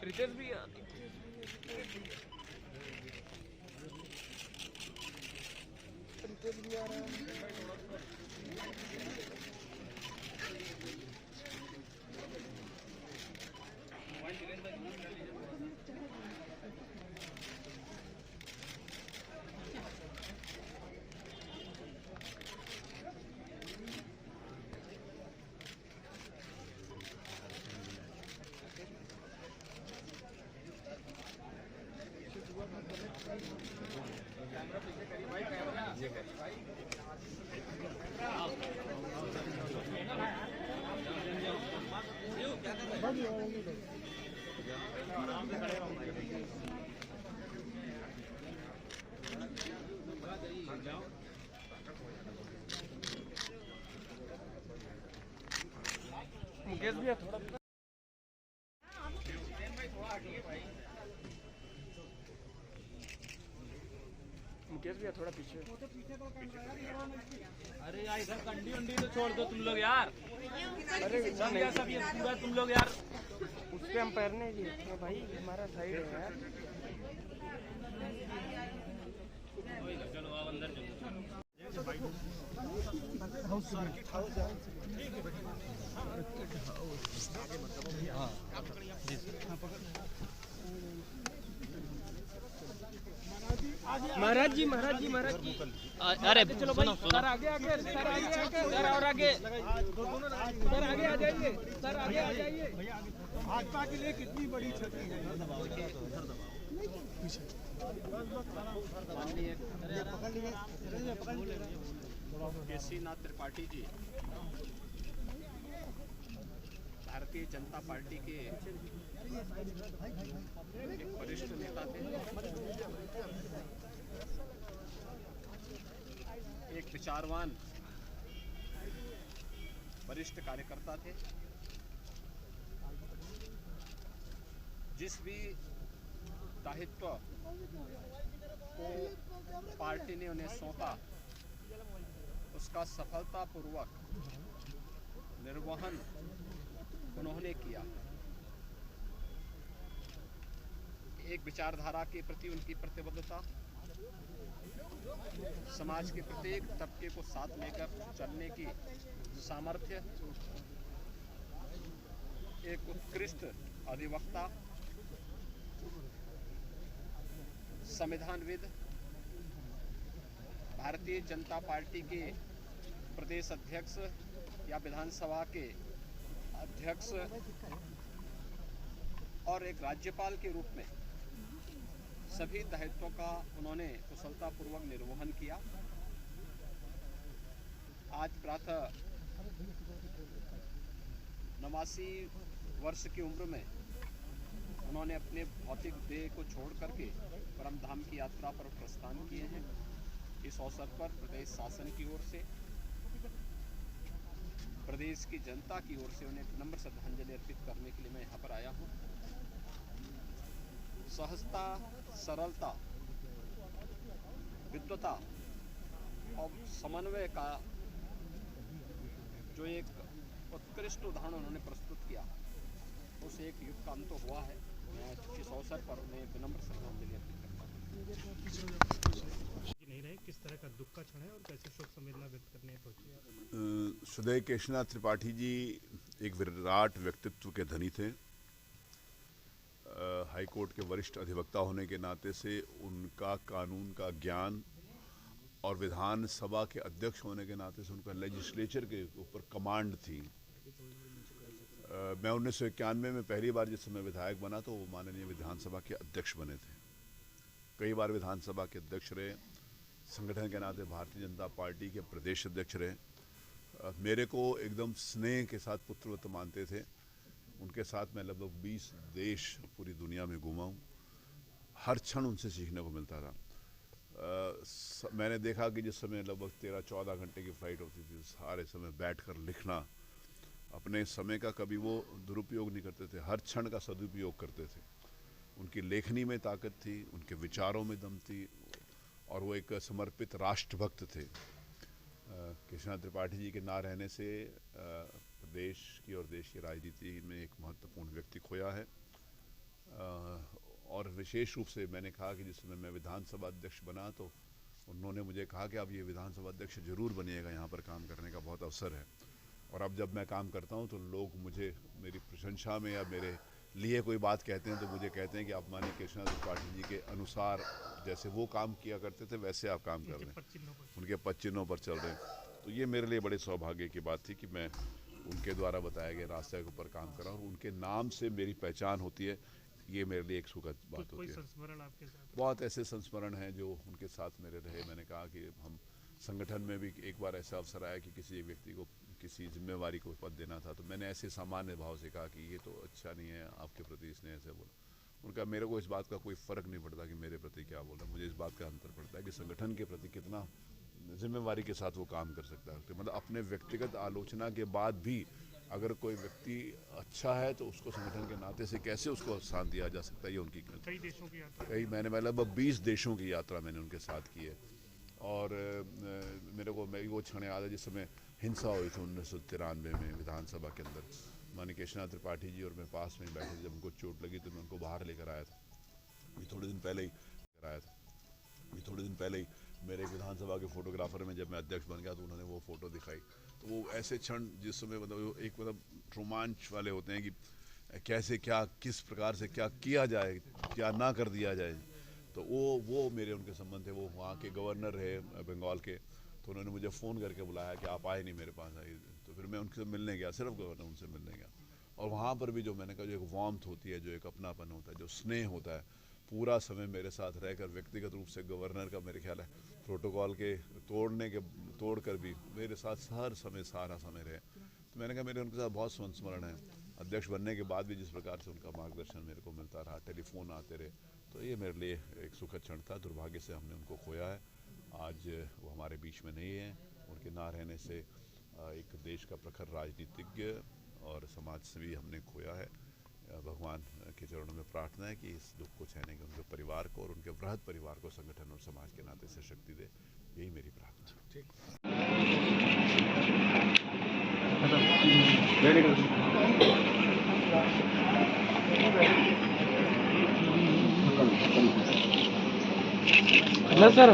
रितेश भी आ रहा मुकेश भी थोड़ा मुकेश भी थोड़ा पीछे। अरे यार इधर कंडी वंडी तो छोड़ दो तुम लोग यार। अरे सब ये पूरा तुम लोग यार उस पे हम पैरने की भाई, हमारा साइड है यार। चलो आप अंदर चलो। महाराज जी महाराज जी महाराज जी, अरे चलो भाई सर आगे आगे, सर आगे आगे, सर और आगे, सर आगे आ जाइए, सर आगे आ जाइए। भाजपा के लिए कितनी बड़ी क्षति है। केसीनाथ त्रिपाठी जी भारतीय जनता पार्टी के एक वरिष्ठ नेता थे, एक विचारवान वरिष्ठ कार्यकर्ता थे। जिस भी दायित्व को पार्टी ने उन्हें सौंपा उसका सफलतापूर्वक निर्वहन उन्होंने किया। एक विचारधारा के प्रति उनकी प्रतिबद्धता, समाज के प्रत्येक तबके को साथ लेकर चलने की सामर्थ्य, एक उत्कृष्ट अधिवक्ता, संविधानविद, भारतीय जनता पार्टी के प्रदेश अध्यक्ष या विधानसभा के अध्यक्ष और एक राज्यपाल के रूप में सभी दायित्वों का उन्होंने कुशलतापूर्वक निर्वहन किया। आज प्रातः 89 वर्ष की उम्र में उन्होंने अपने भौतिक देह को छोड़ करके परमधाम की यात्रा पर प्रस्थान किए हैं। इस अवसर पर प्रदेश शासन की ओर से, प्रदेश की जनता की ओर से उन्हें विनम्र श्रद्धांजलि अर्पित करने के लिए मैं यहाँ पर आया हूँ। सहजता, सरलता, विद्वता और समन्वय का जो एक उत्कृष्ट उदाहरण उन्होंने प्रस्तुत किया, उस एक युग का अंत हुआ है। मैं इस अवसर पर उन्हें विनम्र श्रद्धांजलि अर्पित करता हूँ। नहीं रहे, किस तरह का दुख का क्षण है और कैसे शोक संवेदना व्यक्त करने पहुंचे? श्रद्धेय केशनाथ त्रिपाठी जी एक विराट व्यक्तित्व के धनी थे। हाई कोर्ट के वरिष्ठ अधिवक्ता होने के नाते से उनका कानून का ज्ञान और विधानसभा के अध्यक्ष होने के नाते से उनका लेजिस्लेचर के ऊपर कमांड थी। मैं 1991 में पहली बार जिस समय विधायक बना तो वो माननीय विधानसभा के अध्यक्ष बने थे। कई बार विधानसभा के अध्यक्ष रहे, संगठन के नाते भारतीय जनता पार्टी के प्रदेश अध्यक्ष रहे। मेरे को एकदम स्नेह के साथ पुत्रवत मानते थे। उनके साथ मैं लगभग 20 देश पूरी दुनिया में घूमा हूँ। हर क्षण उनसे सीखने को मिलता था। मैंने देखा कि जिस समय लगभग 13-14 घंटे की फ़्लाइट होती थी, सारे समय बैठकर लिखना, अपने समय का कभी वो दुरुपयोग नहीं करते थे, हर क्षण का सदुपयोग करते थे। उनकी लेखनी में ताकत थी, उनके विचारों में दम थी और वो एक समर्पित राष्ट्रभक्त थे। केशनाथ त्रिपाठी जी के ना रहने से प्रदेश की और देश की राजनीति में एक महत्वपूर्ण व्यक्ति खोया है। और विशेष रूप से मैंने कहा कि जिस समय मैं विधानसभा अध्यक्ष बना तो उन्होंने मुझे कहा कि आप ये विधानसभा अध्यक्ष जरूर बनिएगा, यहाँ पर काम करने का बहुत अवसर है। और अब जब मैं काम करता हूँ तो लोग मुझे मेरी प्रशंसा में या मेरे लिए कोई बात कहते हैं तो मुझे कहते हैं कि आप माननीय कृष्णा त्रिपाठी जी के अनुसार जैसे वो काम किया करते थे वैसे आप काम कर रहे हैं, उनके पद चिन्हों पर चल रहे हैं। तो ये मेरे लिए बड़े सौभाग्य की बात थी कि मैं उनके द्वारा बताए गए रास्ते के ऊपर काम कर रहा हूँ और उनके नाम से मेरी पहचान होती है। ये मेरे लिए एक सुखद बात होती है। संस्मरण आपके साथ? बहुत ऐसे संस्मरण हैं जो उनके साथ मेरे रहे। मैंने कहा कि हम संगठन में भी एक बार ऐसा अवसर आया कि किसी एक व्यक्ति को किसी जिम्मेवारी को पद देना था, तो मैंने ऐसे सामान्य भाव से कहा कि ये तो अच्छा नहीं है आपके प्रति, इसने ऐसे बोला। उनका मेरे को इस बात का कोई फ़र्क नहीं पड़ता कि मेरे प्रति क्या बोल रहा है, मुझे इस बात का अंतर पड़ता है कि संगठन के प्रति कितना जिम्मेवारी के साथ वो काम कर सकता है। मतलब अपने व्यक्तिगत आलोचना के बाद भी अगर कोई व्यक्ति अच्छा है तो उसको संगठन के नाते से कैसे उसको स्थान दिया जा सकता है, ये उनकी कई देशों की यात्रा, मैंने लगभग 20 देशों की यात्रा मैंने उनके साथ की है। और मेरे को वो क्षण याद है जिस समय हिंसा हुई थी 1993 में विधानसभा के अंदर। माननीय कृष्णा त्रिपाठी जी और मैं पास में बैठे थे, जब उनको चोट लगी तो मैं उनको बाहर लेकर आया था। ये थोड़े दिन पहले ही मेरे विधानसभा के फोटोग्राफर में जब मैं अध्यक्ष बन गया तो उन्होंने वो फ़ोटो दिखाई। तो वो ऐसे क्षण जिस समय मतलब एक रोमांच वाले होते हैं कि कैसे क्या किस प्रकार से क्या किया जाए, क्या ना कर दिया जाए। तो वो मेरे उनके संबंध थे। वो वहाँ के गवर्नर रहे बंगाल के, तो उन्होंने मुझे फ़ोन करके बुलाया कि आप आए नहीं मेरे पास आए। तो फिर मैं उनसे मिलने गया, सिर्फ गवर्नर उनसे मिलने गया। और वहाँ पर भी जो मैंने कहा जो एक वार्मथ होती है, जो एक अपनापन होता है, जो स्नेह होता है, पूरा समय मेरे साथ रहकर व्यक्तिगत रूप से गवर्नर का मेरे ख्याल है प्रोटोकॉल के तोड़ कर भी मेरे साथ हर समय सारा समय रहे। तो मैंने कहा मेरे उनके साथ बहुत संस्मरण है। अध्यक्ष बनने के बाद भी जिस प्रकार से उनका मार्गदर्शन मेरे को मिलता रहा, टेलीफोन आते रहे, तो ये मेरे लिए एक सुखद क्षण था। दुर्भाग्य से हमने उनको खोया है, आज वो हमारे बीच में नहीं है। उनके ना रहने से एक देश का प्रखर राजनीतिज्ञ और समाज सेवी हमने खोया है। भगवान के चरणों में प्रार्थना है कि इस दुख को सहने के उनके परिवार को और उनके बृहद परिवार को संगठन और समाज के नाते से शक्ति दे, यही मेरी प्रार्थना है। सर